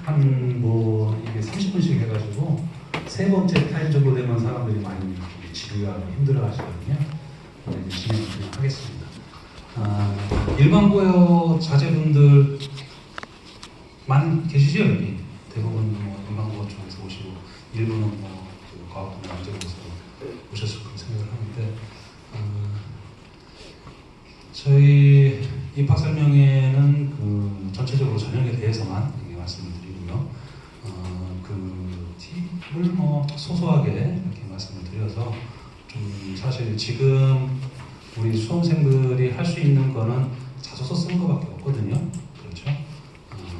한 뭐 이게 30분씩 해가지고 세 번째 타임 정도 되면 사람들이 많이 지루하고 힘들어하시거든요. 이제 진행을 그냥 하겠습니다. 일반고요 자제분들 많이 계시죠 여기? 대부분 뭐 일반고 쪽에서 오시고 일부는 뭐그 과학부나 안전에서 오셨을 거라 생각을 하는데 저희 입학 설명회는 그 전체적으로 전형에 대해서만 말씀을 드리고요. 그 팁을 뭐 소소하게 이렇게 말씀을 드려서 좀 사실 지금 우리 수험생들이 할 수 있는 거는 자소서 쓰는 것밖에 없거든요. 그렇죠?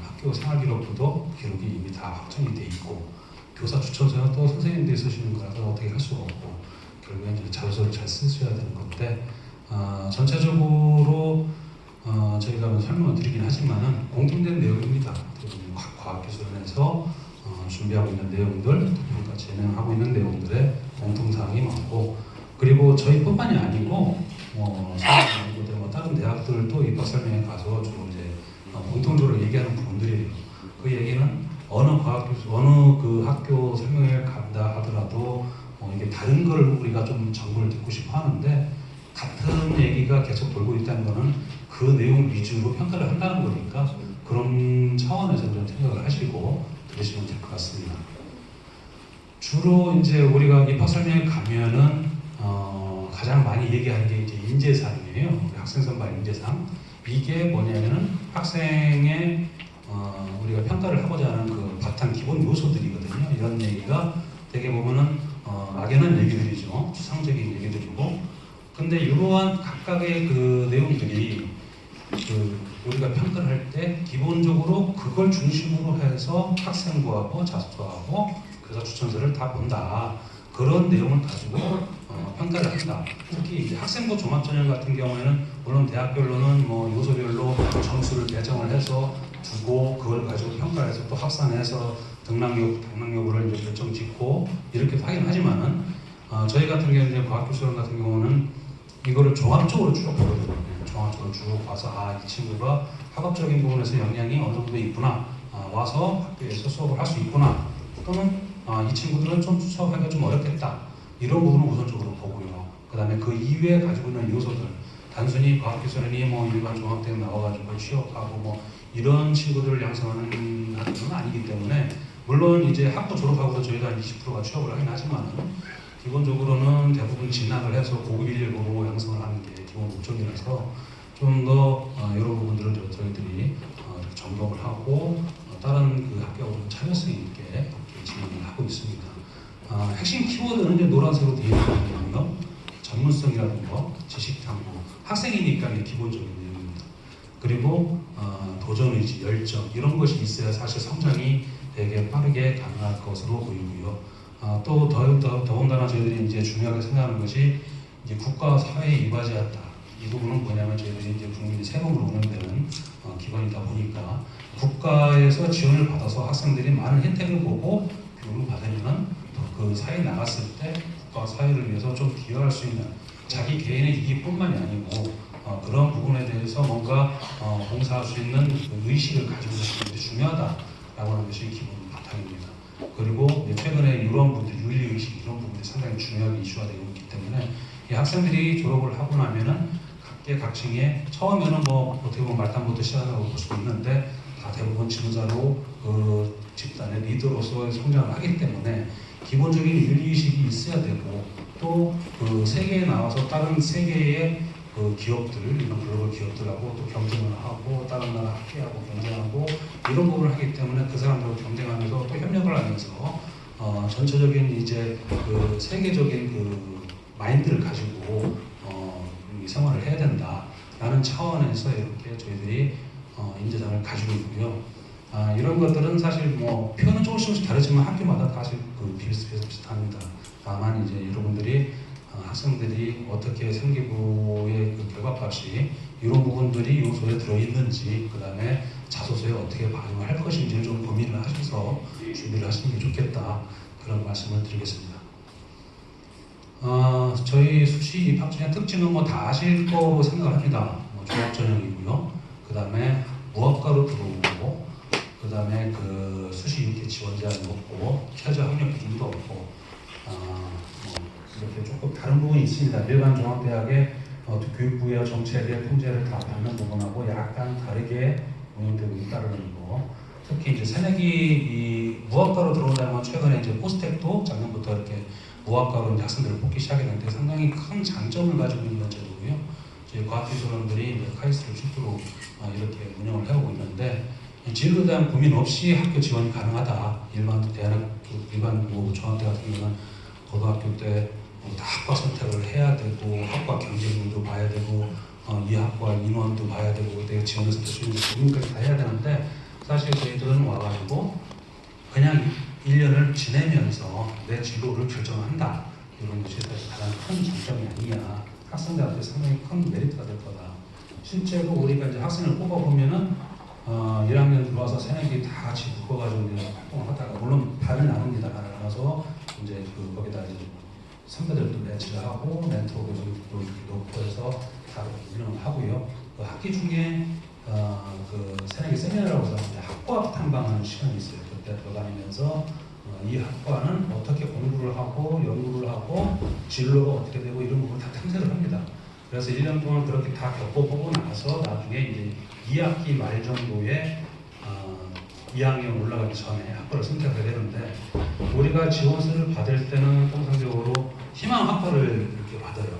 학교 생활기록부도 기록이 이미 다 확정이 돼 있고 교사 추천서는 또 선생님들이 쓰시는 거라서 어떻게 할 수가 없고 결국엔 이제 자소서를 잘 쓰셔야 되는 건데 전체적으로 저희가 설명을 드리긴 하지만은 공통된 내용입니다. 각 과학기술원에서 준비하고 있는 내용들, 그러니까 진행하고 있는 내용들의 공통사항이 많고, 그리고 저희뿐만이 아니고 뭐 다른 대학들도 입학 설명회 가서 주로 이제 공통적으로 얘기하는 부분들이에요. 그 얘기는 어느 그 학교 설명회를 간다 하더라도 이게 다른 걸 우리가 좀 정보를 듣고 싶어 하는데 같은 얘기가 계속 돌고 있다는 거는 그 내용 위주로 평가를 한다는 거니까 그런 차원에서 좀 생각을 하시고 들으시면 될 것 같습니다. 주로 이제 우리가 입학 설명회 가면은 가장 많이 얘기하는 게 이제 인재상이에요. 학생 선발 인재상. 이게 뭐냐면은 학생의 우리가 평가를 하고자 하는 그 바탕 기본 요소들이거든요. 이런 얘기가 되게 보면은 막연한 얘기들이죠. 추상적인 얘기들이고. 근데 이러한 각각의 그 내용들이 그 우리가 평가를 할 때 기본적으로 그걸 중심으로 해서 학생부하고 자소서하고 교사 추천서를 다 본다. 그런 내용을 가지고 평가를 한다. 특히 이제 학생부 종합전형 같은 경우에는 물론 대학별로는 뭐 요소별로 점수를 배정을 해서 두고 그걸 가지고 평가해서 또 합산해서 등락 여부를 이제 결정 짓고 이렇게 하긴 하지만은 저희 같은 경우는 과학기술원 같은 경우는 이거를 종합적으로 쭉 보거든요. 종합적으로 쭉 봐서 이 친구가 학업적인 부분에서 영향이 어느 정도 있구나. 와서 학교에서 수업을 할 수 있구나. 또는 이 친구들은 좀 수업하기가 좀 어렵겠다. 이런 부분을 우선적으로 보고요. 그 다음에 그 이외에 가지고 있는 요소들. 단순히 과학기술원이 뭐 일반 종합대학 나와가지고 취업하고 뭐 이런 친구들을 양성하는 학교는 아니기 때문에 물론 이제 학부 졸업하고도 저희가 20%가 취업을 하긴 하지만 기본적으로는 대부분 진학을 해서 고급 인력으로 양성을 하는 게 기본 목적이라서 좀 더 이런 부분들을 저희들이 점검을 하고 다른 그 학교하고 좀 참여성 있게 이렇게 진행을 하고 있습니다. 핵심 키워드는 이제 노란색으로 되어 있는 거고요. 전문성이라든가 지식탐구, 학생이니까 이게 기본적인 내용입니다. 그리고 도전의지, 열정 이런 것이 있어야 사실 성장이 되게 빠르게 가능할 것으로 보이고요. 또 더군다나 저희들이 이제 중요하게 생각하는 것이 이제 국가 사회에 이바지한다. 이 부분은 뭐냐면 저희들이 이제 국민이 세금으로 운영되는 기관이다 보니까 국가에서 지원을 받아서 학생들이 많은 혜택을 보고 교육을 받으면은 그 사회에 나갔을 때 국가 사회를 위해서 좀 기여할 수 있는 자기 개인의 이익뿐만이 아니고 그런 부분에 대해서 뭔가 봉사할 수 있는 그 의식을 가지고 있는 게 중요하다라고 하는 것이 기본 바탕입니다. 그리고 최근에 이런 분들 윤리의식 이런 부분들이 상당히 중요하게 이슈화되고 있기 때문에 이 학생들이 졸업을 하고 나면은 각계각층에 처음에는 뭐 어떻게 보면 말단부터 시작하고 볼 수도 있는데 다 대부분 지도자로 그 집단의 리더로서 성장을 하기 때문에 기본적인 윤리의식이 있어야 되고 또 그 세계에 나와서 다른 세계의 그 기업들, 이런 글로벌 기업들하고 또 경쟁을 하고 다른 나라 학회하고 경쟁하고 이런 부분을 하기 때문에 그 사람들과 경쟁하면서 또 협력을 하면서 전체적인 이제 그 세계적인 그 마인드를 가지고 생활을 해야 된다라는 차원에서 이렇게 저희들이 인재상을 가지고 있고요. 이런 것들은 사실 뭐 표현은 조금씩 다르지만 학교마다 사실 그 비슷합니다. 다만 이제 여러분들이 학생들이 어떻게 생기부의 그 결과값이 이런 부분들이 요소에 들어있는지 그 다음에 자소서에 어떻게 반영을 할 것인지를 좀 고민을 하셔서 준비를 하시는 게 좋겠다 그런 말씀을 드리겠습니다. 저희 수시 입학전형 특징은 뭐 다 아실 거로 생각을 합니다. 뭐 종합전형이고요. 그 다음에 무학과로 들어오고 그 그다음에 그 수시 이렇게 지원 제한이 없고 최저 학력 기준도 없고 뭐 이렇게 조금 다른 부분이 있습니다. 일반 종합대학의 교육부의 정책의 통제를 다 받는 부분하고 약간 다르게 운영되고 있다는 거. 특히 이제 새내기 이 무학과로 들어오려면 최근에 이제 포스텍도 작년부터 이렇게 무학과로 이제 학생들을 뽑기 시작했는데 상당히 큰 장점을 가지고 있는 제도고요. 저희 과학기술원들이 카이스트를 출두로 이렇게 운영을 해오고 있는데 진로에 대한 고민 없이 학교 지원이 가능하다. 일반 대학, 일반 중학대 같은 경우는 고등학교 때 다 학과 선택을 해야 되고 학과 경쟁률도 봐야 되고 이 학과 인원도 봐야 되고 그때 지원해서 될 수 있는 고민까지 다 해야 되는데 사실 저희들은 와가지고 그냥 1년을 지내면서 내 진로를 결정한다. 이런 것이 사실 가장 큰 장점이 아니냐. 학생들한테 상당히 큰 메리트가 될 거다. 실제로 우리가 이제 학생을 뽑아보면은 1학년 들어와서 새내기 다 같이 묶어가지고 이제 활동을 하다가 물론 발은 나눕니다. 발을 나눠서 이제 거기다 이제 선배들도 매치를 하고 멘토 교수도 이렇게 놓고 해서 다 운영을 하고요. 그 학기 중에 그 새내기 세미나라고 해서 학과 탐방하는 시간이 있어요. 그때 들어다니면서 이 학과는 어떻게 공부를 하고 연구를 하고 진로가 어떻게 되고 이런 부분을 다 탐색을 합니다. 그래서 1년 동안 그렇게 다 겪어보고 나서 나중에 이제 2학기 말 정도에 2학년 올라가기 전에 학과를 선택을 되는데 우리가 지원서를 받을 때는 통상적으로 희망 학과를 이렇게 받아요.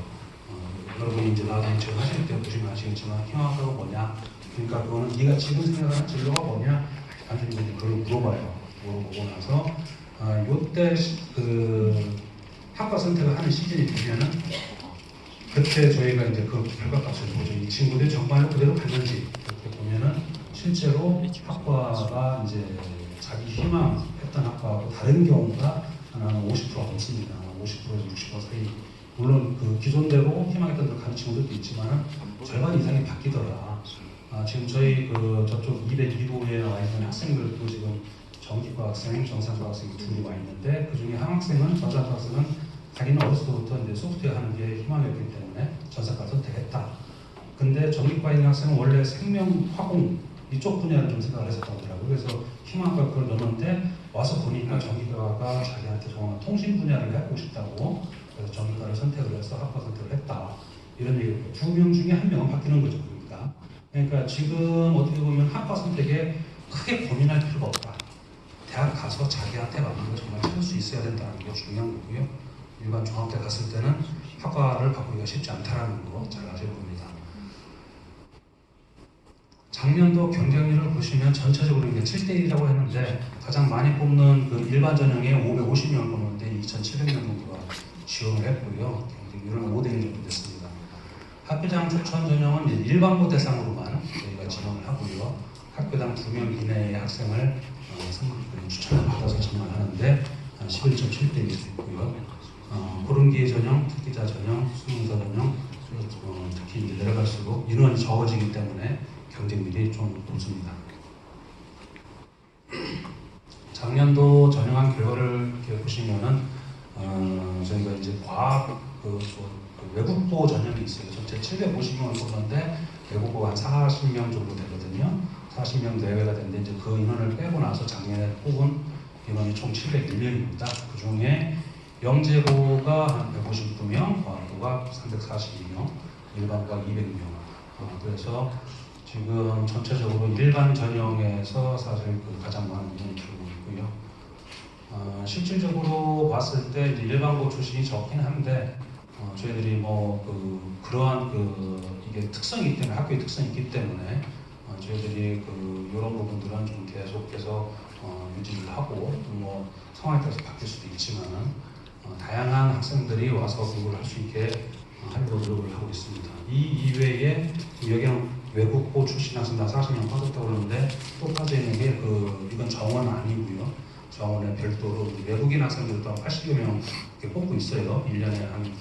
여러분이 이제 나중에 지원하실 때 보시면 아시겠지만 희망 학과가 뭐냐? 그러니까 그거는 네가 지금 생각하는 진로가 뭐냐? 단순히 이제 그걸 물어봐요. 물어보고 나서 요때 그 학과 선택을 하는 시즌이 되면은 그때 저희가 이제 그 결과값을 보죠. 이 친구들이 정말로 그대로 갔는지 이렇게 보면은 실제로 학과가 이제 자기 희망했던 학과하고 다른 경우가 한 50%가 넘습니다. 50%에서 60% 사이. 물론 그 기존대로 희망했던 데로 가는 친구들도 있지만 절반 이상이 바뀌더라. 지금 저희 그 저쪽 202도에 와 있는 학생들도 지금 정기과 학생, 정상과 학생이 둘이 와 있는데 그 중에 한 학생은 정상과 학생은 자기는 어렸을 때부터 이제 소프트웨어 하는 게 희망이었기 때문에 전사과 선택했다. 근데 정기과에 있는 학생은 원래 생명, 화공 이쪽 분야를 좀 생각을 했었다고 하더라고요. 그래서 희망과 그걸 넣었는데 와서 보니까 정기과가 자기한테 정말 통신 분야를 해보고 싶다고 그래서 정기과를 선택을 해서 학과 선택을 했다. 이런 얘기를 2명 중에 1명은 바뀌는 거죠. 그러니까 지금 어떻게 보면 학과 선택에 크게 고민할 필요가 없다. 대학 가서 자기한테 맞는 걸 정말 찾을 수 있어야 된다는 게 중요한 거고요. 일반 종합대 갔을 때는 학과를 바꾸기가 쉽지 않다는 거 잘 아실 겁니다. 작년도 경쟁률을 보시면 전체적으로 이게 7대1이라고 했는데 가장 많이 뽑는 그 일반 전형에 550명 뽑는데 2,700명 정도가 지원을 했고요. 경쟁률은 5대1 정도 됐습니다. 학교장 추천 전형은 일반고 대상으로만 저희가 진행을 하고요. 학교당 2명 이내의 학생을 추천을 받아서 진행하는데 11.7대1이 있고요. 고른기 전형, 특기자 전형, 수능사 전형, 특히 이제 내려갈수록 인원이 적어지기 때문에 경쟁률이 좀 높습니다. 작년도 전형한 결과를 이렇게 보시면은 저희가 이제 과학 외국고 전형이 있어요. 전체 750명을 뽑는데 외국고가 한 40명 정도 되거든요. 40명 내외가 되는데 이제 그 인원을 빼고 나서 작년에 뽑은 인원이 총 701명입니다. 그 중에 영재고가 한 159명, 과학고가 342명, 일반고가 200명. 그래서 지금 전체적으로 일반 전형에서 사실 그 가장 많은 인원이 들어오고 있고요. 실질적으로 봤을 때 이제 일반고 출신이 적긴 한데 저희들이 그러한 이게 특성이 때문에 학교의 특성이 있기 때문에 저희들이 이런 부분들은 좀 계속해서 유지를 하고 상황에 따라서 바뀔 수도 있지만은 다양한 학생들이 와서 공부를 할 수 있게 하려고 노력을 하고 있습니다. 이 이외에 여기는 외국고 출신 학생들 40명 빠졌다고 그러는데 또 빠져 있는 게 이건 정원 아니고요. 정원에 별도로 외국인 학생들도 80여 명 이렇게 뽑고 있어요. 1년에 한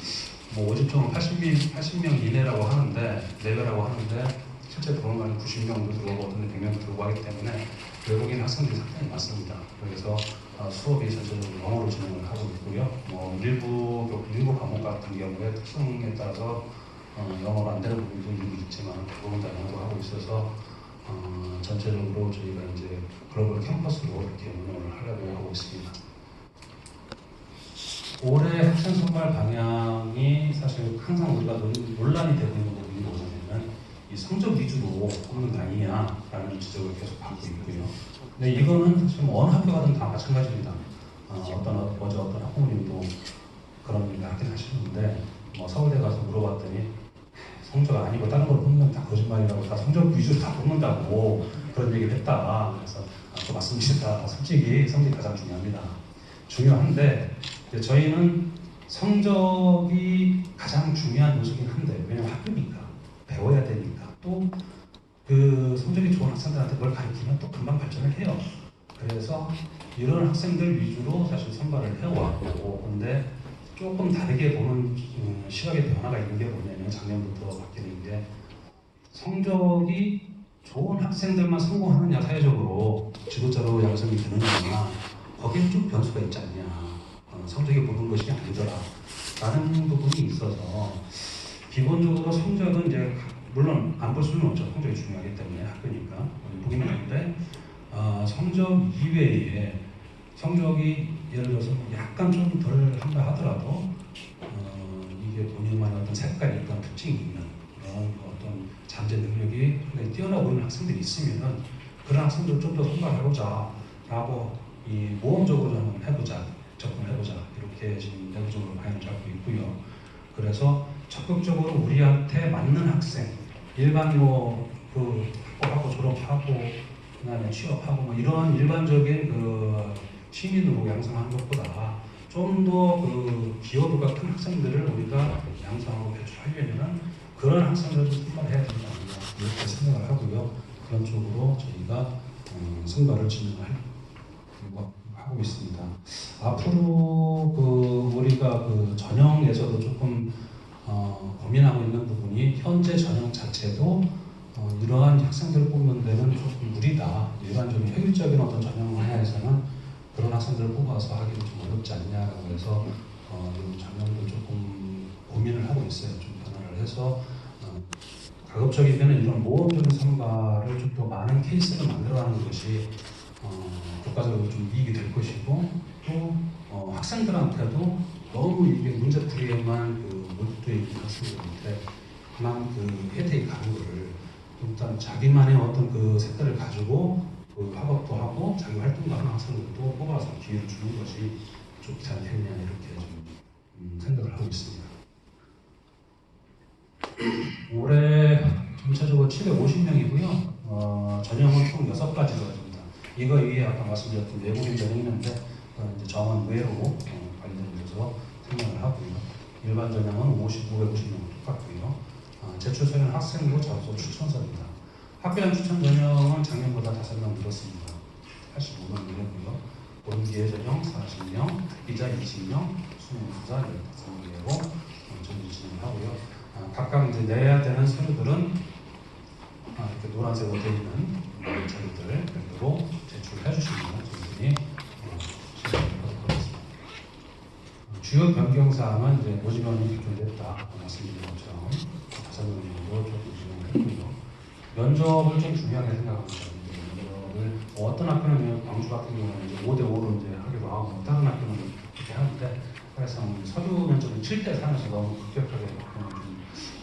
50명은 80명 이내라고 하는데 내외라고 하는데 실제 들어오는 건 90명도 들어오고 어떤 100명도 들어오고 하기 때문에 외국인 학생들이 상당히 많습니다. 그래서 수업이 전체적으로 영어로 진행을 하고 있고요. 일부 과목 같은 경우에 특성에 따라서 영어가 안 되는 부분도 있지만 대부분 다 영어로 하고 있어서 전체적으로 저희가 이제 글로벌 캠퍼스로 이렇게 운영을 하려고 하고 있습니다. 올해 학생 선발 방향이 사실 항상 우리가 논란이 되고 있는 부분이 뭐냐면 이 성적 위주로 뽑는 거 아니냐라는 지적을 계속 받고 있고요. 근데 이거는 지금 어느 학교 가든 다 마찬가지입니다. 어제 어떤 학부모님도 그런 얘기 하긴 하시는데 뭐 서울대 가서 물어봤더니 성적 아니고 다른 걸 뽑는 다 거짓말이라고 다 성적 위주로 다 뽑는다고 그런 얘기를 했다. 그래서 또 맞습니다. 솔직히 성적이 가장 중요합니다. 중요한데 저희는 성적이 가장 중요한 요소긴 한데 왜냐면 학교니까 배워야 되니까 또 그 성적이 좋은 학생들한테 뭘 가르치면 또 금방 발전을 해요. 그래서 이런 학생들 위주로 사실 선발을 해왔고 근데 조금 다르게 보는 시각의 변화가 있는 게 뭐냐면 작년부터 바뀌는 게 성적이 좋은 학생들만 성공하느냐 사회적으로 지도자로 양성이 되느냐 거기에 좀 변수가 있지 않냐 성적이 모든 것이 아니더라 라는 부분이 있어서 기본적으로 성적은 이제 물론 안 볼 수는 없죠. 성적이 중요하기 때문에 학교니까 보기는 하는데 성적 이외에 성적이 예를 들어서 약간 좀 덜 한다 하더라도 이게 본인만의 어떤 색깔이 있던 특징이 있는 그런 어떤 잠재 능력이 굉장히 뛰어나 보이는 학생들이 있으면은 그런 학생들을 좀 더 선발해보자 라고 이 모험적으로 한번 해보자 접근해보자 이렇게 지금 내부적으로 방향을 잡고 있고요. 그래서 적극적으로 우리한테 맞는 학생 일반 그 학부하고 졸업하고 그다음에 취업하고 뭐 이런 일반적인 그 시민으로 양성하는 것보다 좀 더 그 기여도가 큰 학생들을 우리가 양성하고 배출하려면 그런 학생들을 선발해야 된다 이렇게 생각을 하고요. 그런 쪽으로 저희가 선발을 진행하고 있습니다. 앞으로 그 우리가 그 전형에서도 조금 고민하고 있는 부분이 현재 전형 자체도 이러한 학생들을 뽑는 데는 조금 무리다. 일반적인 효율적인 어떤 전형 하나에서는 그런 학생들을 뽑아서 하기는 좀 어렵지 않냐라고 해서 이 전형도 조금 고민을 하고 있어요. 좀 변화를 해서 가급적이면 이런 모험적인 선발을 좀 더 많은 케이스를 만들어가는 것이 국가적으로 좀 이익이 될 것이고 또 학생들한테도 너무 이게 문제풀이에만 몰두해 있는 학생들한테만 그 혜택이 가는 거를 일단 자기만의 어떤 그 색깔을 가지고 그 학업도 하고 자기 활동도 하는 학생들도 뽑아서 기회를 주는 것이 좋지 않겠냐 이렇게 좀 생각을 하고 있습니다. 올해 전체적으로 750명이고요. 전형은 총 6가지가 됩니다. 이거 위에 아까 말씀드렸던 외국인 전형이는데 이제 정원 외로 관련돼서 생각을 하고요. 일반 전형은 550명 똑같고요. 제출 서류는 학생부 자소 추천서입니다. 학교장 추천 전형은 작년보다 5명 늘었습니다. 85명 늘었고요. 본기의 전형 40명, 특기자 20명, 수능부자 15명으로 전지 진행을 하고요. 각각 이제 내야 되는 서류들은 이렇게 노란색으로 되어 있는 자료들 별도로 제출해 주시면 저희들이 진행하도록 하겠습니다. 주요 변경사항은 이제 모집원이 결정됐다 말씀드린 것처럼 5명으로 조금 진행을 했고요. 면접을 좀 중요하게 생각합니다. 면접을 어떤 학교는 광주 같은 경우는 이제 5대5로 이제 하기도 하고 다른 학교는 그렇게 하는데 그래서 서류 면접은 7대3에서 너무 급격하게 바꾸는 좀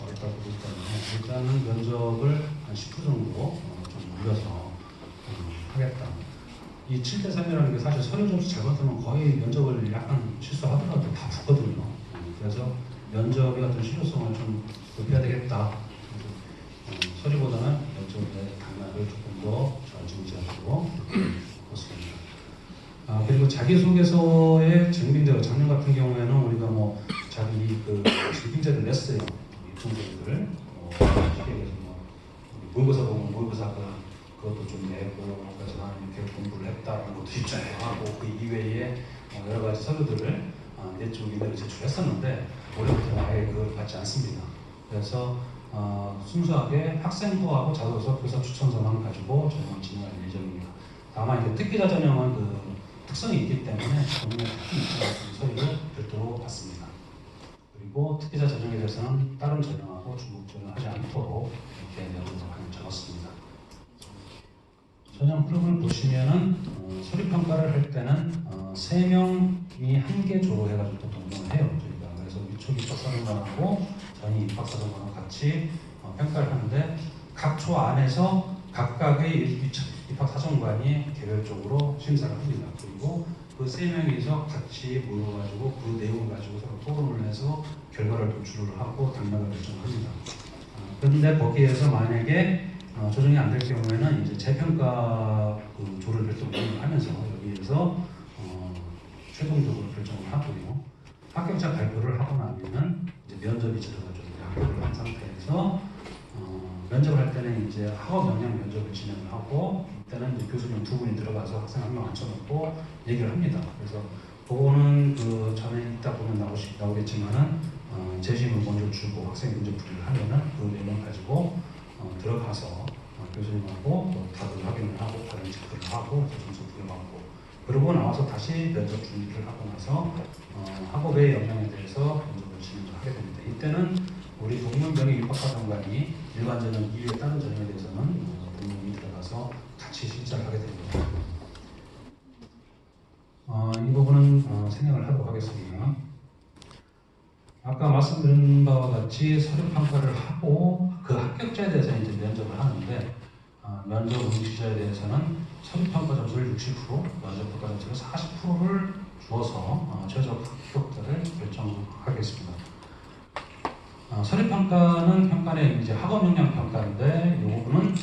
어렵다고 보기 때문에 일단은 면접을 한 10% 정도 좀 올려서 하겠다. 이 7대3이라는 게 사실 서류 점수 잘못하면 거의 면접을 약간 실수하더라도 다 붙거든요. 그래서 면접의 어떤 실효성을 좀 높여야 되겠다. 서류보다는 면접의 단락을 조금 더 중시하고 그렇습니다. 그리고 자기소개서의 증빙자료 작년 같은 경우에는 우리가 뭐 자기 그 증빙자를 냈어요. 동생들 모의고사 보면 모의고사 그것도 좀 내고 그래서 나는 이렇게 공부를 했다는 것도 입증하고 그 이외에 여러 가지 서류들을 내쪽 이메일로 제출했었는데 올해부터는 아예 그걸 받지 않습니다. 그래서 순수하게 학생부하고 자소서, 교사 추천서만 가지고 전형을 진행할 예정입니다. 다만 이제 특기자 전형은 그 특성이 있기 때문에 본인의 특기 입증 서류를 별도로 받습니다. 그리고 특기자 전형에 대해서는 다른 전형하고 중복 전형하지 않도록 이렇게 내부에서 방향을 잡았습니다. 전형 프로그램을 보시면은 서류 평가를 할 때는 3명이 함께 조로 해가지고 보통 운영을 해요. 저희가. 그래서 위촉 입학사정관하고 전임 입학사정관하고 같이 평가를 하는데 각 조 안에서 각각의 입학사정관이 개별적으로 심사를 합니다. 그리고 그 3명이서 같이 모여가지고 그 내용을 가지고 서로 토론을 해서 결과를 도출을 하고 당락을 결정합니다. 그런데 거기에서 만약에 조정이 안 될 경우에는 이제 재평가 그 조를 별도로 하면서 여기에서 최종적으로 결정을 하고요. 합격자 발표를 하고 나면은 이제 면접이 들어가죠. 합격을 한 상태에서 면접을 할 때는 이제 학업 역량 면접을 진행을 하고 이때는 이제 교수님 2분이 들어가서 학생 1명 앉혀놓고 얘기를 합니다. 그래서 그거는 그 전에 이따 보면 나오겠지만은 재심을 먼저 주고 학생 문제 풀이를 하면은 그 내용을 가지고 들어가서 교수님하고 다들 확인을 하고 다른 체크를 하고 점수 부여받고 그러고 나와서 다시 면접 준비를 하고 나서 학업의 역량에 대해서 면접을 진행을 하게 됩니다. 이때는 우리 동문병의 입학사정관이 일반전형 이외에 다른 전형에 대해서는 동문이 들어가서 같이 실제를 하게 됩니다. 이 부분은 생략을 하도록 하겠습니다. 아까 말씀드린 바와 같이 서류 평가를 하고 그 합격자에 대해서 이제 면접을 하는데 면접 응시자에 대해서는 서류 평가 점수를 60%, 면접 평가 점수를 40%를 주어서 최종 합격자를 결정하겠습니다. 서류 평가는 평가의 이제 학업 역량 평가인데 이 부분은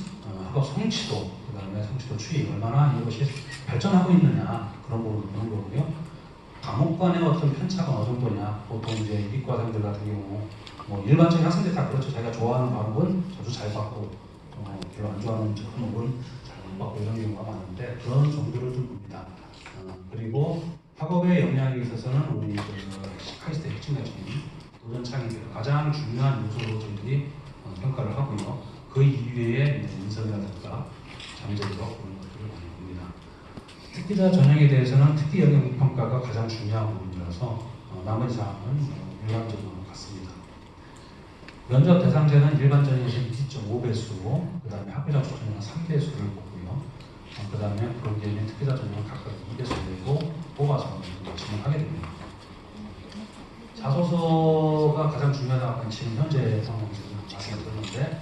학업 성취도, 그다음에 성취도 추이 얼마나 이것이 발전하고 있느냐 그런 부분을 보는 거고요. 과목 간의 어떤 편차가 어느 정도냐, 보통 이제 이과생들 같은 경우 뭐 일반적인 학생들 다 그렇죠. 자기가 좋아하는 과목은 자주 잘 받고 별로 안 좋아하는 과목은 잘 못 받고 이런 경우가 많은데 그런 정도를 좀 봅니다. 그리고 학업의 역량에 있어서는 우리 카이스트 핵심가진 도전 창의력 가장 중요한 요소로 저희들이 평가를 하고요. 그 이외에 인성이라든가 잠재력 그런 것들을 많이 봅니다. 특기자 전형에 대해서는 특기 영역 평가가 가장 중요한 부분이라서 나머지 사항은 일반적으로 같습니다. 면접 대상자는 일반 전형에서 2.5배수, 그 다음에 학교자 전형은 3배수를 보고요. 그 다음에 프로그램의 특기자 전형은 각각 2배수 되고 뽑아서 진행하게 됩니다. 자소서가 가장 중요하다고 지금 현재 상황에서 말씀드렸는데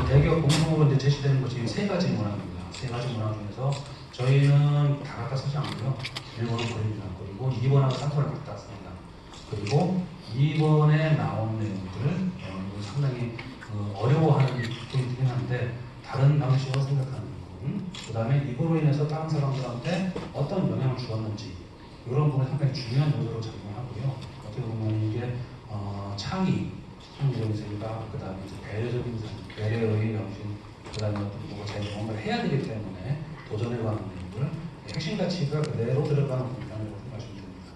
대기업 공통으로 이제 제시되는 것이 3가지 문항입니다. 3가지 문항 중에서 저희는 다 갖다 쓰지 않고요. 1번은 버립니다. 그리고 2번하고 3번을 갖다 씁니다. 그리고 2번에 나온 내용들을 상당히 어려워하는 포인트긴 한데 다른 방식으로 생각하는 부분, 그 다음에 이거로 인해서 다른 사람들한테 어떤 영향을 주었는지 이런 부분이 상당히 중요한 요소로 작용하고요. 어떻게 보면 이게 창의적인 생각, 그 다음에 배려적인 생각, 배려의 정신, 그 다음에 어떤 제가 뭔가를 해야 되기 때문에 도전해가는 내용들, 핵심 가치가 그대로 들어가는 부분이라고 생각하시면 됩니다.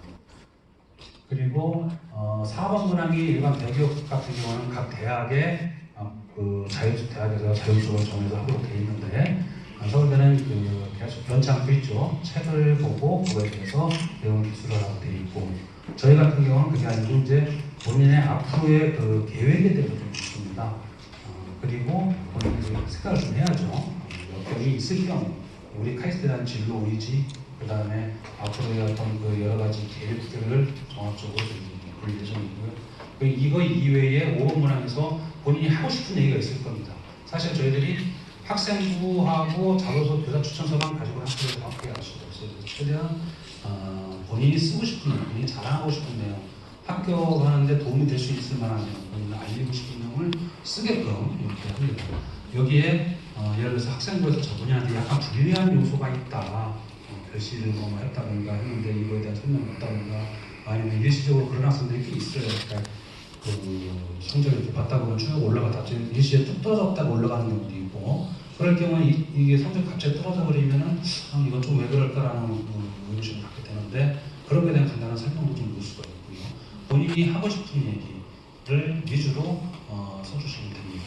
그리고 4번 문항이 일반 대기업 같은 경우는 각 대학의 대학에서 자율적으로 정해서 하도록 되어 있는데 서울대는 계속 변치 않고 있죠. 책을 보고 그거에 대해서 내용을 기술을 하고 되어 있고 저희 같은 경우는 그게 아니고 이제 본인의 앞으로의 그 계획에 대해서 좀 있습니다. 그리고 본인이 생각을 좀 해야죠. 여건이 있을 경우 우리 카이스트에 대한 진로 의지, 그 다음에 앞으로의 어떤 그 여러 가지 계획들을 종합적으로 볼 예정이고요. 이거 이외에 5번 문항에서 본인이 하고 싶은 얘기가 있을 겁니다. 사실 저희들이 학생부하고 자소서 교사 추천서만 가지고 학교를 정확하게 알 수가 없어요. 최대한 본인이 쓰고 싶은 내용, 본인이 자랑하고 싶은 내용, 합격하는데 도움이 될 수 있을 만한 내용, 본인이 알리고 싶은 내용을 쓰게끔 이렇게 합니다. 여기에 예를 들어서 학생부에서 저분한테 약간 불리한 요소가 있다. 별시를 뭐 했다든가 했는데 이거에 대한 설명이 없다든가 아니면 일시적으로 그런 학생들이 꽤 있어요. 그러니까 성적을 이렇게 받다 보면 쭉 올라가다 일시에 뚝 떨어졌다가 올라가는 경우도 있고 그럴 경우는 이게 성적이 갑자기 떨어져 버리면은 이건 좀 왜 그럴까라는 의문심을 갖게 되는데 그런 거에 대한 간단한 설명도 좀 볼 수가 있고요. 본인이 하고 싶은 얘기를 위주로 써주시면 됩니다.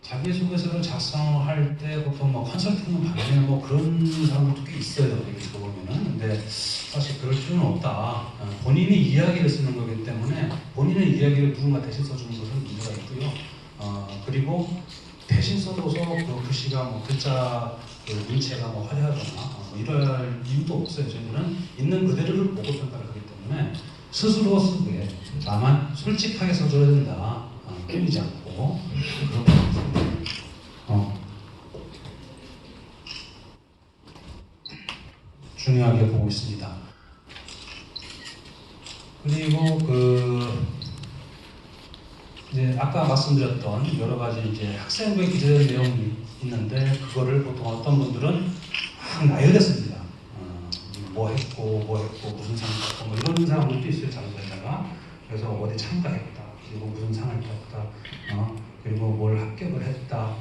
자기소개서를 작성할 때 보통 뭐 컨설팅은 받으면 뭐 그런 사람들도 꽤 있어요. 이렇게 들어보면은. 근데 사실 그럴 필요는 없다. 본인이 이야기를 쓰는 거기 때문에 본인의 이야기를 누군가 대신 써주는 것은 문제가 있고요. 그리고 대신 써줘서 그 글씨가 뭐 글자 그 문체가 뭐 화려하거나 이럴 이유도 없어요. 저희는 있는 그대로를 보고 평가를 하기 때문에 스스로 쓰게 다만 솔직하게 써줘야 된다. 끌리지 않고 그런 중요하게 보고 있습니다. 그리고 이제 아까 말씀드렸던 여러 가지 이제 학생부에 기재된 내용이 있는데 그거를 보통 어떤 분들은 막 나열했습니다. 뭐 했고 무슨 상 받고 뭐 이런 사람들도 있어요. 자료에다가. 그래서 어디 참가했다. 그리고 무슨 상을 탔다. 그리고 뭘 합격을 했다.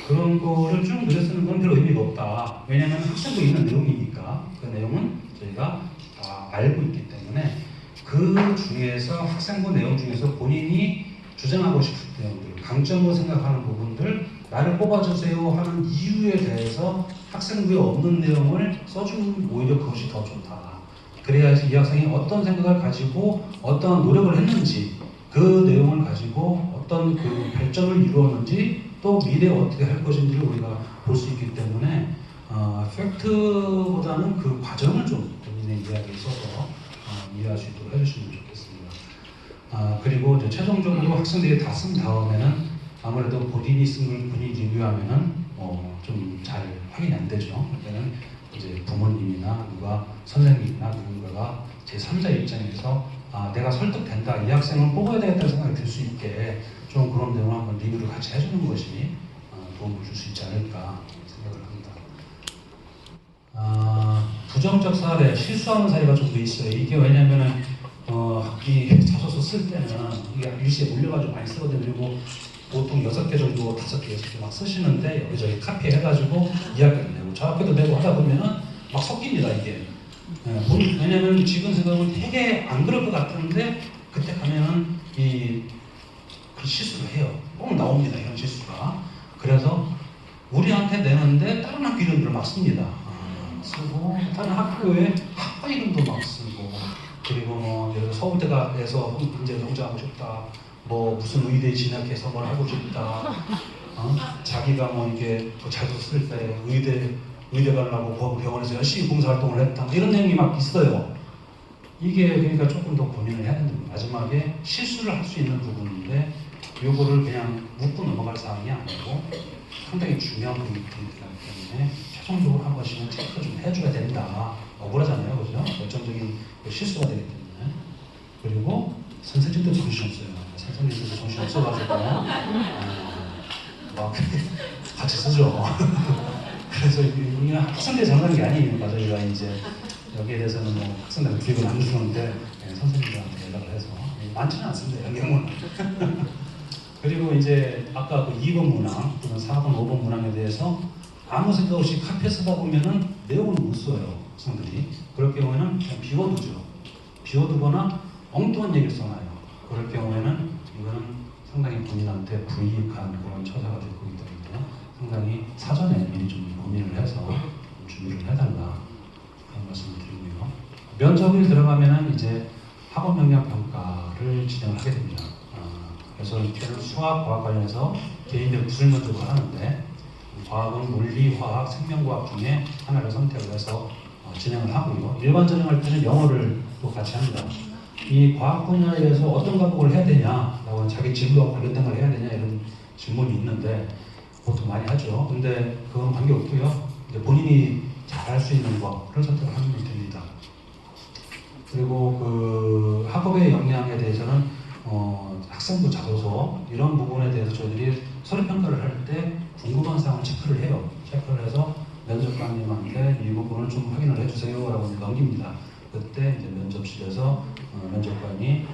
그런 거를 쭉 늘려 쓰는 건 별 의미가 없다. 왜냐하면 학생부에 있는 내용이니까 그 내용은 저희가 다 알고 있기 때문에 그 중에서 학생부 내용 중에서 본인이 주장하고 싶은 내용들, 강점으로 생각하는 부분들, 나를 뽑아주세요 하는 이유에 대해서 학생부에 없는 내용을 써주면 오히려 그것이 더 좋다. 그래야지 이 학생이 어떤 생각을 가지고 어떤 노력을 했는지 그 내용을 가지고 어떤 그 발전을 이루었는지 또 미래에 어떻게 할 것인지를 우리가 볼 수 있기 때문에 팩트보다는 그 과정을 좀 본인의 이야기에 써서 이해할 수 있도록 해주시면 좋겠습니다. 그리고 이제 최종적으로 학생들이 다 쓴 다음에는 아무래도 본인이 쓴 걸 본인이 리뷰하면은 좀 잘 확인이 안 되죠. 그때는 이제 부모님이나 누가 선생님이나 누군가가 제3자 입장에서 내가 설득된다, 이 학생은 뽑아야 되겠다는 생각이 들 수 있게 좀 그런 내용을 한번 리뷰를 같이 해주는 것이 도움을 줄 수 있지 않을까 생각을 합니다. 부정적 사례, 실수하는 사례가 좀 더 있어요. 이게 왜냐면은 이 자소서 쓸 때는 이게 일시에 물려가지고 많이 쓰거든요. 그리고 보통 6개 정도, 5개, 6개 막 쓰시는데 여기저기 카피해가지고 이야기를 내고 저 학교도 내고 하다 보면은 막 섞입니다, 이게. 왜냐면 지금 생각은 되게 안 그럴 것 같은데 그때 가면은 그 실수를 해요. 꼭 나옵니다, 이런 실수가. 그래서 우리한테 내는데 다른 학교 이름들을 막 씁니다. 쓰고 다른 학교에 학과 이름도 막 쓰고 그리고 뭐 예를 들어 서울대가에서 문제 성장하고 싶다. 뭐 무슨 의대에 진학해서 뭘 하고 싶다. 자기가 뭐 이게 자소 쓸 때 의대 가려고 병원에서 열심히 봉사활동을 했다. 이런 내용이 막 있어요. 이게 그러니까 조금 더 고민을 해야 되는 거예요. 마지막에 실수를 할 수 있는 부분인데 요거를 그냥 묻고 넘어갈 사항이 아니고 상당히 중요한 포인트이기 때문에 최종적으로 한 번씩은 체크 좀 해줘야 된다. 억울하잖아요, 그죠? 결정적인 실수가 되기 때문에. 그리고 선생님도 정신없어요. 선생님도 정신없어가지고 막 같이 쓰죠. 그래서 우리는 학생들이 잘하는 게 아니에요. 저희가 이제 여기에 대해서는 뭐 학생들 교육을 안 주는데 선생님들한테 연락을 해서 많지는 않습니다. 이런 경우는. 그리고 이제 아까 그 2번 문항, 또는 4번, 5번 문항에 대해서 아무 생각 없이 카페 쓰다 보면은 내용을 못 써요, 학생들이. 그럴 경우에는 그냥 비워두죠. 비워두거나 엉뚱한 얘기를 써놔요. 그럴 경우에는 이거는 상당히 본인한테 불이익한 그런 처사가 될 거기 때문에 상당히 사전에 미리 좀 고민을 해서 좀 준비를 해달라 그런 말씀을 드리고요. 면접을 들어가면은 이제 학업 역량 평가를 진행을 하게 됩니다. 그래서 수학, 과학 관련해서 개인별 기술 면접을 하는데 과학은 물리, 화학, 생명과학 중에 하나를 선택을 해서 진행을 하고요. 일반 전형할 때는 영어를 또 같이 합니다. 이 과학 분야에 대해서 어떤 과목을 해야 되냐라고 자기 진로와 관련된 걸 해야 되냐 이런 질문이 있는데 보통 많이 하죠. 근데 그건 관계없고요. 본인이 잘 할 수 있는 과를 선택을 하면 됩니다. 그리고 그 학업의 역량에 대해서는 학생부 자소서 이런 부분에 대해서 저희들이 서류 평가를 할 때 궁금한 사항을 체크를 해요. 체크를 해서 면접관님한테 이 부분을 좀 확인을 해주세요라고 넘깁니다. 그때 이제 면접실에서 면접관이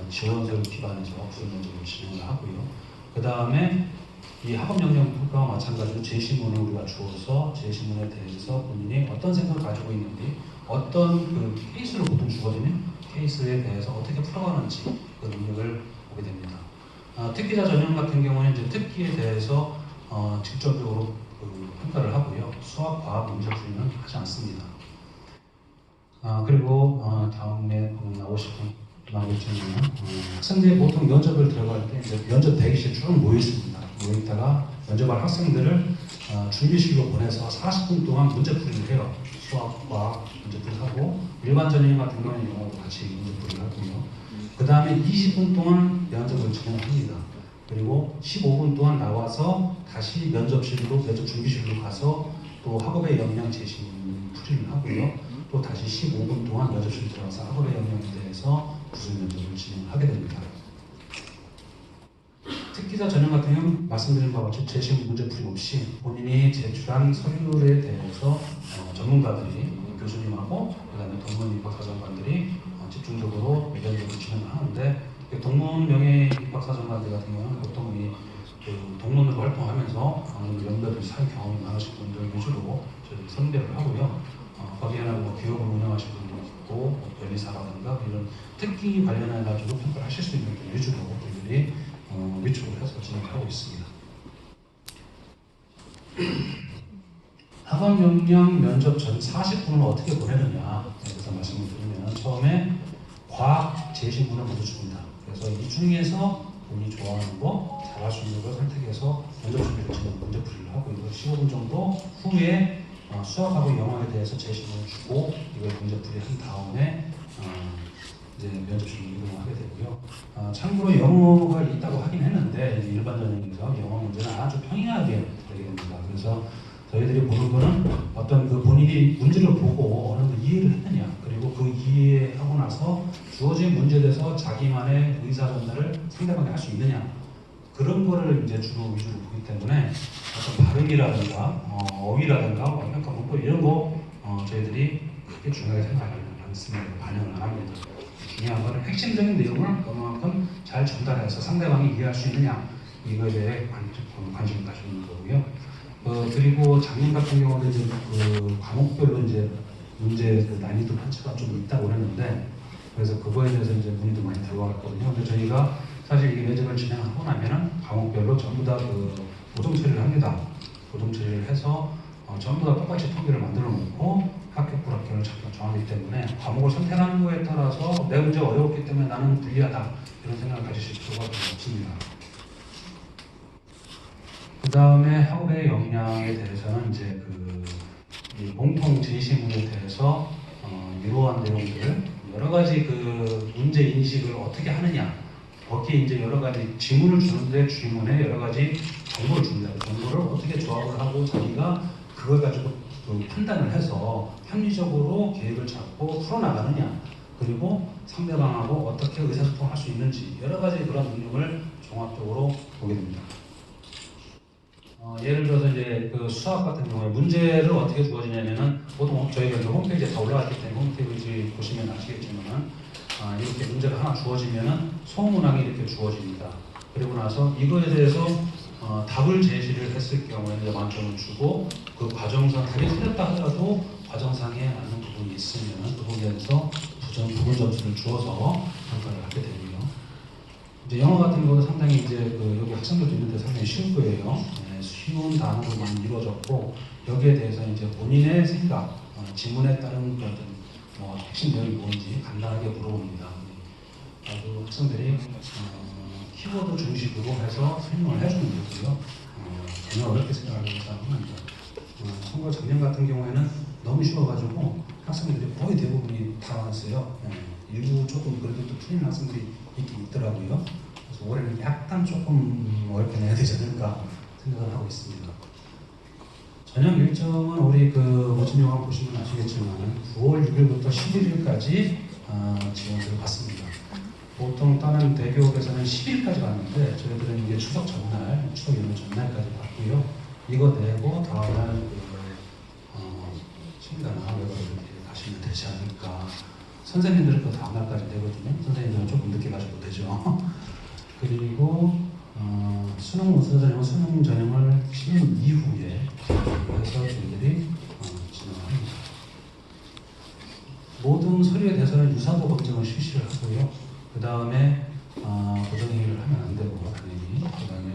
지원서를 기반해서 구술 면접을 진행을 하고요. 그 다음에 이 학업 역량 평가와 마찬가지로 제시문을 우리가 주어서 제시문에 대해서 본인이 어떤 생각을 가지고 있는지 어떤 그 케이스를 보통 주거든요. 케이스에 대해서 어떻게 풀어가는지 그 능력을 보게 됩니다. 특기자 전형 같은 경우는 이제 특기에 대해서 직접적으로 그 평가를 하고요. 수학, 과학 문제 풀이는 하지 않습니다. 그리고 다음에 나오실 분은 학생들이 보통 면접을 들어갈 때 이제 면접 대기실 쭉 모여 있습니다. 모여 있다가 면접할 학생들을 준비실로 보내서 40분 동안 문제풀이를 해요. 수학, 과학 문제풀이 하고 일반 전형 같은 경우는 영어도 같이 문제풀이를 하고요. 그 다음에 20분 동안 면접을 진행합니다. 그리고 15분 동안 나와서 다시 면접 준비실로 가서 또 학업의 역량 제시 풀이를 하고요. 또 다시 15분 동안 면접실 들어가서 학업의 역량에 대해서 구술 면접을 진행하게 됩니다. 특기자 전형 같은 경우는 말씀드린 바와 같이 제시 문제풀이 없이 본인이 제출한 서류에 대해서 전문가들이 교수님하고 그다음에 동문 입학사정관들이 집중적으로 면접을 진행하는데 동문 명예 입학사정관들 같은 경우는 보통 이 동문으로 활동하면서 연배들 사회 경험이 많으신 분들 위주로 선별을 하고요. 거기에는 뭐 기업을 운영하신 분도 있고 변리사라든가 이런 특기 관련해 가지고 평가를 하실 수 있는 분들 위주로 저희들이 위촉을 해서 진행하고 있습니다. 학업 역량 면접 전 40분을 어떻게 보내느냐 그래서 말씀을 드리면 처음에 과학 제시문을 먼저 줍니다. 그래서 이 중에서 본인이 좋아하는 거 잘할 수 있는 걸 선택해서 면접 준비를 진행 문제풀이를 하고 이걸 15분 정도 후에 수학하고 영어에 대해서 제시문을 주고 이걸 문제풀이 한 다음에 이제 면접실로 이동을 하게 되고요. 참고로 영어가 있다고 하긴 했는데 일반 전형에서 영어 문제는 아주 평이하게 되게 됩니다. 그래서 저희들이 보는 거는 어떤 그 본인이 문제를 보고 어느 정도 이해를 했느냐 그리고 그 이해하고 나서 주어진 문제에 대해서 자기만의 의사 전달을 상대방이 할 수 있느냐 그런 거를 이제 주로 위주로 보기 때문에 어떤 발음이라든가 어휘라든가 완벽한 문법 이런 거 저희들이 크게 중요하게 생각하지 않습니다. 반영을 안 합니다. 중요한 거는 핵심적인 내용을 그만큼 잘 전달해서 상대방이 이해할 수 있느냐 이거에 대해 관심을 가지는 거고요. 그리고 작년 같은 경우는 이제 그 과목별로 이제 문제 그 난이도 편차가 좀 있다고 했는데 그래서 그거에 대해서 이제 문의도 많이 들어왔거든요. 근데 저희가 사실 이 면접을 진행하고 나면은 과목별로 전부 다 그 보정 처리를 합니다. 보정 처리를 해서 전부 다 똑같이 통계를 만들어 놓고 합격 불합격을 정하기 때문에 과목을 선택하는 거에 따라서 내 문제 어려웠기 때문에 나는 불리하다 이런 생각을 가지실 필요가 없습니다. 그 다음에 학업의 역량에 대해서는 이제 이 공통 제시문에 대해서 이러한 내용들 여러 가지 그 문제 인식을 어떻게 하느냐 거기에 이제 여러 가지 지문을 주는데 질문에 여러 가지 정보를 줍니다. 정보를 어떻게 조합을 하고 자기가 그걸 가지고 판단을 해서 합리적으로 계획을 잡고 풀어나가느냐 그리고 상대방하고 어떻게 의사소통할 수 있는지 여러 가지 그런 능력을 종합적으로 보게 됩니다. 예를 들어서 이제 그 수학 같은 경우에 문제를 어떻게 주어지냐면은 보통 저희가 이제 홈페이지에 다 올라갔기 때문에 홈페이지 보시면 아시겠지만은 이렇게 문제가 하나 주어지면은 소문항이 이렇게 주어집니다. 그리고 나서 이거에 대해서 답을 제시를 했을 경우에 이제 만점을 주고 그 과정상 답이 틀렸다 하더라도 과정상에 맞는 부분이 있으면은 그 부분에서 부분 점수를 주어서 평가를 하게 되고요. 이제 영어 같은 경우는 상당히 이제 여기 학생들도 있는데 상당히 쉬울 거예요. 쉬운 단어로 많이 이루어졌고 여기에 대해서 이제 본인의 생각, 지문에 따른 어떤 핵심 내용이 뭔지 간단하게 물어봅니다. 아주 학생들이 키워드 중심으로 해서 설명을 해주면 되고요. 전혀 어렵게 생각하는 사람은 아니다. 선거 작년 같은 경우에는 너무 쉬워가지고 학생들이 거의 대부분이 다 왔어요. 일부 조금 그래도 또 틀린 학생들이 있긴 있더라고요. 그래서 올해는 약간 조금 어렵게 내야 되지 않을까 생각을 하고 있습니다. 전형 일정은 우리 모집영화 보시면 아시겠지만 9월 6일부터 11일까지 지원을 받습니다. 보통 다른 대기업에서는 10일까지 받는데 저희들은 이게 추석 전날, 추석 연휴 전날까지 받고요. 이거 내고 다음날 심가나 외곽 이렇게 가시면 되지 않을까. 선생님들은 그 다음날까지 내거든요. 선생님들은 조금 늦게 가셔도 되죠. 그리고 수능 우수전형, 수능 전형을 10년 이후에 해서 저희들이 진행을 합니다. 모든 서류에 대해서는 유사도 검증을 실시를 하고요. 그 다음에 보정행위를 하면 안 되고 당연히 그 다음에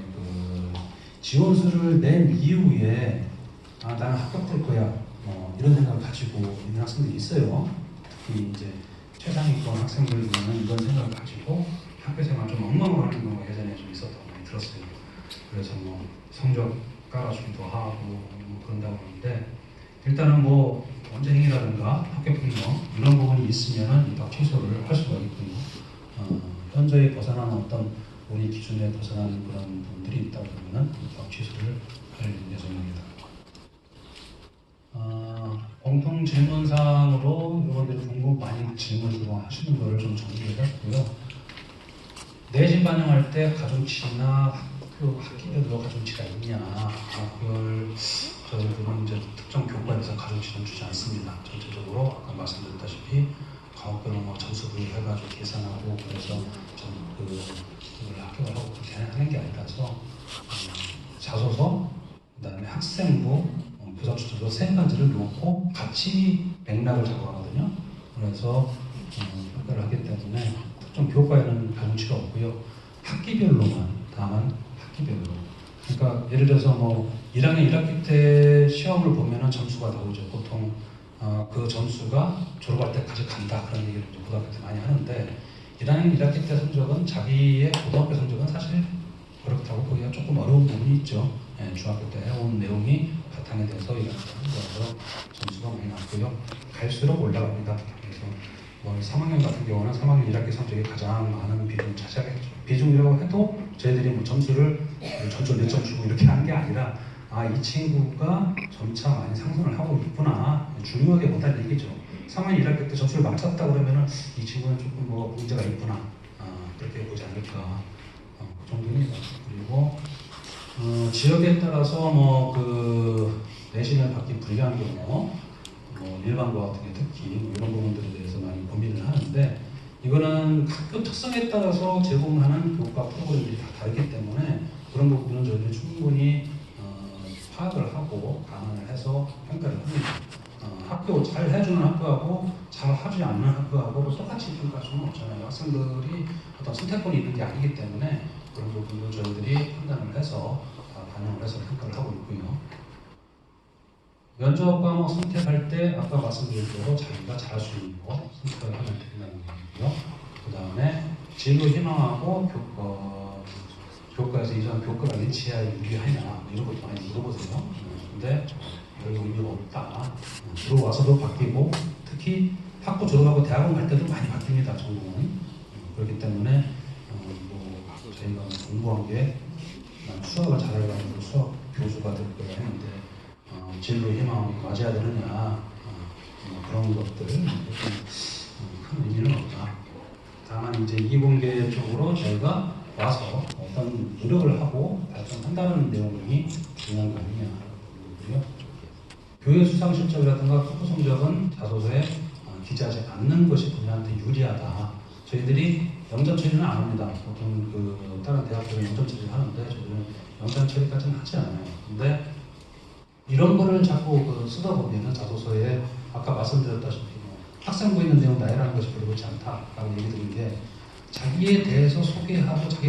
지원서를 낸 이후에 나는 합격될 거야 이런 생각을 가지고 있는 학생들이 있어요. 특히 이제 최상위권 학생들 중에는 이런 생각을 가지고 학교생활 좀 엉망으로 하는 경우가 예전에 좀 있었다고 많이 들었어요. 그래서 뭐 성적 깔아주기도 하고 뭐 그런다고 하는데 일단은 뭐 원죄행위라든가 학교폭력 이런 부분이 있으면은 입학 취소를 할 수가 있고요. 현저히 벗어나는 어떤 우리 기준에 벗어나는 그런 부분들이 있다 그러면은 입학 취소를 할 예정입니다. 공통 질문 사항으로 여러분들이 많이 질문으로 하시는 거를 좀 정리를 했고요. 내신 반영할 때 가중치나 학기별로 가중치가 있냐, 그걸 저희들은 이제 특정 교과에서 가중치는 주지 않습니다. 전체적으로 아까 말씀드렸다시피 과목별로 뭐 점수를 해가지고 계산하고 그래서 그걸 합격을 하고 그렇게 하는 게 아니라서 자소서, 그다음에 학생부, 부사추천서 세 가지를 놓고 같이 맥락을 작업하거든요. 그래서 평가를 하기 때문에 특정 교과에는 가중치가 없고요. 학기별로만, 다만 학기별로. 그러니까 예를 들어서 뭐 1학년 1학기 때 시험을 보면은 점수가 나오죠. 보통 그 점수가 졸업할 때까지 간다 그런 얘기를 고등학교 때 많이 하는데 1학년 1학기 때 성적은 자기의 고등학교 성적은 사실 그렇다고 보기가 조금 어려운 부분이 있죠. 예, 중학교 때 해온 내용이 바탕에 대해서 이런 거라서 점수가 많이 낮고요. 갈수록 올라갑니다. 그래서 뭐 3학년 같은 경우는 3학년 1학기 성적이 가장 많은 비중을 차지하겠죠. 비중이라고 해도 저희들이 뭐 점수를 점수 몇 점 주고 이렇게 하는 게 아니라 이 친구가 점차 많이 상승을 하고 있구나 중요하게 보다는 얘기죠. 3학년 1학기 때 점수를 맞췄다 그러면은 이 친구는 조금 뭐 문제가 있구나 그렇게 보지 않을까 그 정도입니다. 그리고 지역에 따라서 뭐 그 내신을 받기 불리한 경우 뭐 일반고 같은 게 특히 뭐 이런 부분들에 대해서 많이 고민을 하는데 이거는 학교 특성에 따라서 제공하는 교과 프로그램들이 다 다르기 때문에 그런 부분은 저희들이 충분히 파악을 하고 감안을 해서 평가를 합니다. 학교 잘 해주는 학교하고 잘 하지 않는 학교하고 똑같이 평가할 수는 없잖아요. 학생들이 어떤 선택권이 있는 게 아니기 때문에 그런 부분도 저희들이 판단을 해서 반영을 해서 평가를 하고 있고요. 면접 과목 선택할 때 아까 말씀드린 대로 자기가 잘할 수 있는 거 선택을 하면 된다는 얘기고요. 그 다음에 진로 희망하고 교과에서 이전 교과가 일치해야 유리하냐 이런 것도 많이 물어보세요. 근데 별 의미가 없다. 들어와서도 바뀌고 특히 학부 졸업하고 대학원 갈 때도 많이 바뀝니다. 전공은. 그렇기 때문에 뭐 저희가 공부한 게 수학을 잘하려고 수학 교수가 될 거야 했는데 진로 희망이 맞아야 되느냐 그런 것들 큰 의미는 없다. 다만 이제 이공계 쪽으로 저희가 와서 어떤 노력을 하고 발전한다는 내용이 중요한 거 아니냐고요. 교육 수상 실적이라든가 학부 성적은 자소서에 기재하지 않는 것이 본인한테 유리하다. 저희들이 영전 처리는 안 합니다. 보통 그 다른 대학들은 영전 처리를 하는데 저희들은 영전 처리까지는 하지 않아요. 근데 이런 거를 자꾸 쓰다 보면은 자소서에 아까 말씀드렸다시피 학생부 있는 내용 나열하는 것이 별로 그렇지 않다라고 얘기 드린 게 자기에 대해서 소개하고 자기